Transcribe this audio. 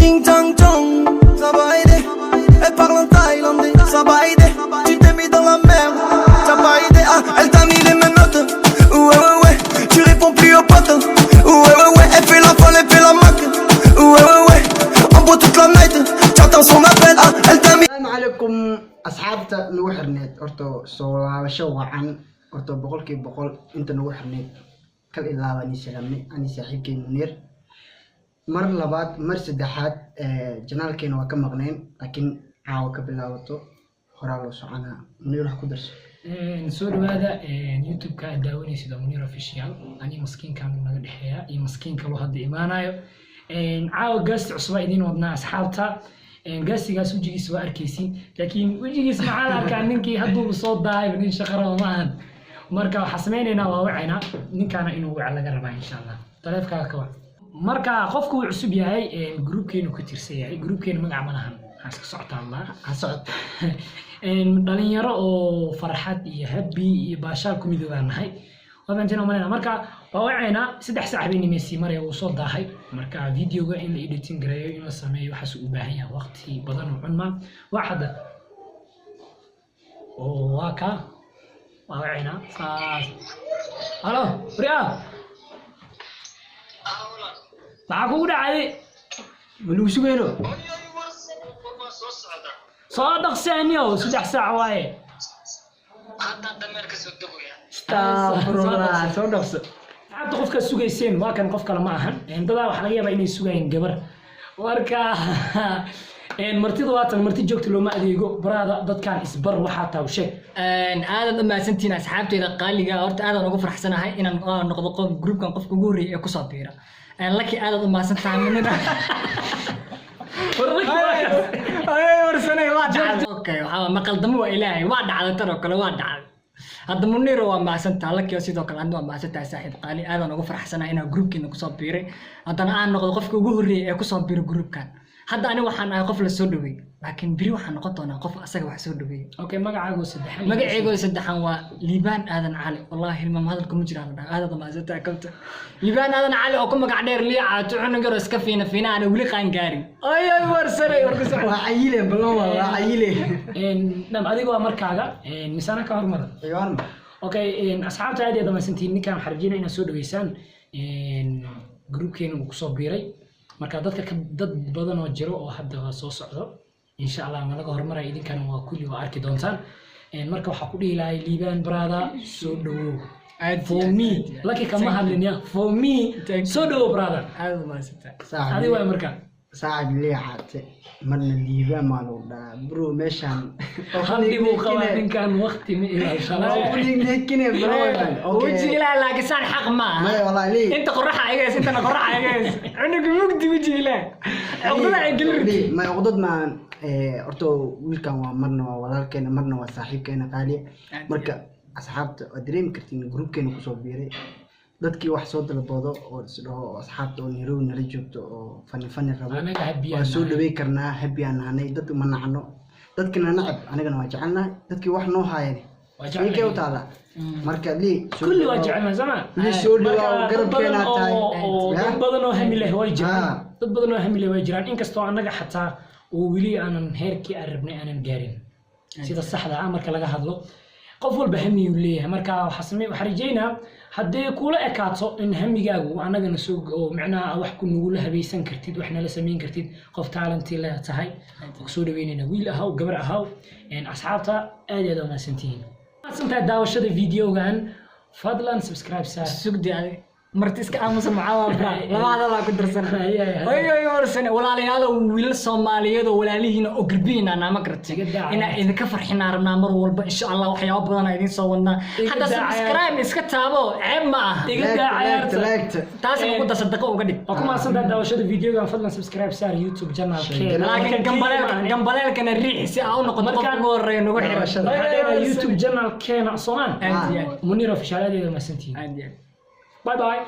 Ching chang chong, ça va aider. Elle parle en thaïlandais, ça va aider. Tu t'es mis dans la merde, ça va aider. Ah, elle t'a mis les mêmes notes. Ouais, ouais, ouais, tu réponds plus aux potes. Ouais, ouais, ouais, elle fait la folle, elle fait la mac. Ouais, ouais, ouais, on boit toute la night. J'attends son appel, ah, elle t'a mis. السلام عليكم أصحابتا نوو حرنيت أرتو سو وعن أرتو بقولكي بقول أنت نوو حرنيت كل إذا أني سلامني أني صاحبكي منير مر لبعض مر سدحات جنالكين وكم مغنين لكن عاو كبلاوتو هرالو سعنا منير حكو درس نسول هذا يوتيوب كان داوني سيدا منير اوفيشيال اني مسكين كان naga dhaxeeya iyo maskiinka loo hadda imaanayo caawa gaasti cusub idin wadnaa asxaabta gaastigaas wajigiisa waa arkaysiin laakiin wajigiisa maxaa la arkaa ninkii hadduu soo daay nin shaqara ma ahan marka waxa sameeynayna waa wacayna ninkaana inuu wac laga rabaa insha Allah taleefkaaga ka wac marka qofku uu cusub yahay groupkeenu ku tirsan yahay groupkeenu magac ma lahan iska socota Allah ha socota dhalinyaro oo farxad iyo happy iyo baashaal ku midoobanahay wabantina malena marka waa wacayna 3 saac been Messi maray uu soo daahay marka videoga in la editing gareeyo in la sameeyo waxa uu u baahan yahay waqti badan oo cunma waxada oo waka waa wacayna halo riya maxaa kugu dhacay maluu sugayno soo dhaqsaaniyo 3 saac waaye hadda dameerka soo dagoya استغفرالله soo dhaqso hadda qofka sugayseen waa kan qof kale ma ahan dada waxa laga yaabaa inay sugayeen gabar marka martida waatan marti joogto looma adeego baraada dadkan isbar waxa taa u sheeg aad dhammaantiin asxaabteeda qaaliga horta aad ugu faraxsanahay inaan noqdo qof groupkan qofka ugu horeeyay ee ku soo biira laki aad dhammaantaan minna ay warsanay waa dhacday okay waxa ma qaldamo waa ilaahay waa dhacday tan oo kale waa dhacday hadda munir waa maasantaa laki sidoo kale aan maasantaa saaxiib qaali aad ugu faraxsanahay inaan groupkeena ku soo biiray haddana aan noqdo qofka ugu horeeyay ee ku soo biiray groupkan hadda ani waxaan ahay qof la soo dhaweey laakiin biri waxaan noqon doonaa qof asaga wax soo dhaweey okay magacaagu saddexan magacaygu saddexan waa liibaan aadan cali wallahi ilmaam hadalka ma jiraan aad maasantaa kabta liibaan aadan cali oo ku magac dheer liicaato cunugaro iska fiina aan wali qaan gaarin ay warsaray warkasoo waa cayile balan waa cayile dam adiga waa markaaga misana ka hormar ayaan okay asxaabta aad iyo dhamaysantiin ninkan xarjina inaa soo dhaweysaan groupkeena uu ku soo biiray marka dadka dad badan oo jiro oo hadda soo socdo insha Allah ma laga hormaray idinkan waa kulli waa arki doontaan marka waxa ku dhihi lahay liibaan brother soo dhawow for me lucky kama hadlin ya for me soo dhawow brother aad maasantaa saaxiib adiga waa marka saaxiib liicate marna liibaan ma loo dhaa bro meeshan hadii uu qaba ninkan waqti ma ilaashanay ولكن بروان وجهي لا لكن حق ما والله لي انت قرحه ايجاس انت قرحه ايجاس عندك مقدي وجهي لا عقدنا عقل ما عقدد ما orto wiilkan waa marna waa walaalkeena marna waa saaxiibkeena qaali marka asxaabta dareem kartiin groupkeena ku soo biiray dadkii wax soo dalbado oo isdhaho asxaabta oo niro nala joogto oo fani rabo waa soo dhaweey karnaa happy aan nahay dad ma nacno dadkina nacab anigana waa jecelnahay dadkii wax noo haayeen waajicay u taala marka li kulli waa jecelna sama li soo dhawaw garabkeena tahay dad badan oo hamile way jiraan dad badan oo hamile way jiraan inkastoo anaga xataa oo wili aanan heerkii aan rabnay aanan gaarin sida saxda ah marka laga hadlo qof walba hamiyu leeyahay marka waxa rajaynaa haddii kula ekaato in hamigaagu anagana soo oo macnaha wax ku nugula habaysan kartid waxna la sameyn kartid qof talented la tahay soo dhaweynayna wiil ahaw gabar ahaw asxaabta aad iyo aad wanaagsantiin asanta daawashada videogan fadlan subscribe sa sugdi martiska aamusa macaawalka labada ku darsan ay warsan walaalayaal wiil Soomaaliyeed oo walaalihiina oo garbiina naama kartay ina idinka farxina rabnaa mar walba insha Allah waxyaabo badan ay idin soo wadnaa hadda subscribe iska taabo ceeb ma aha iga daacayarta taas ugu dasadaqo uga dhig kuma asanta daawashada videogan fadlan subscribe sa YouTube channel laakiin gambaleelkana riixsi ah oo noqon qof ugu horeeyo nagu xirashada YouTube channel keena Soomaan Munir official adeega ma santiin bye bye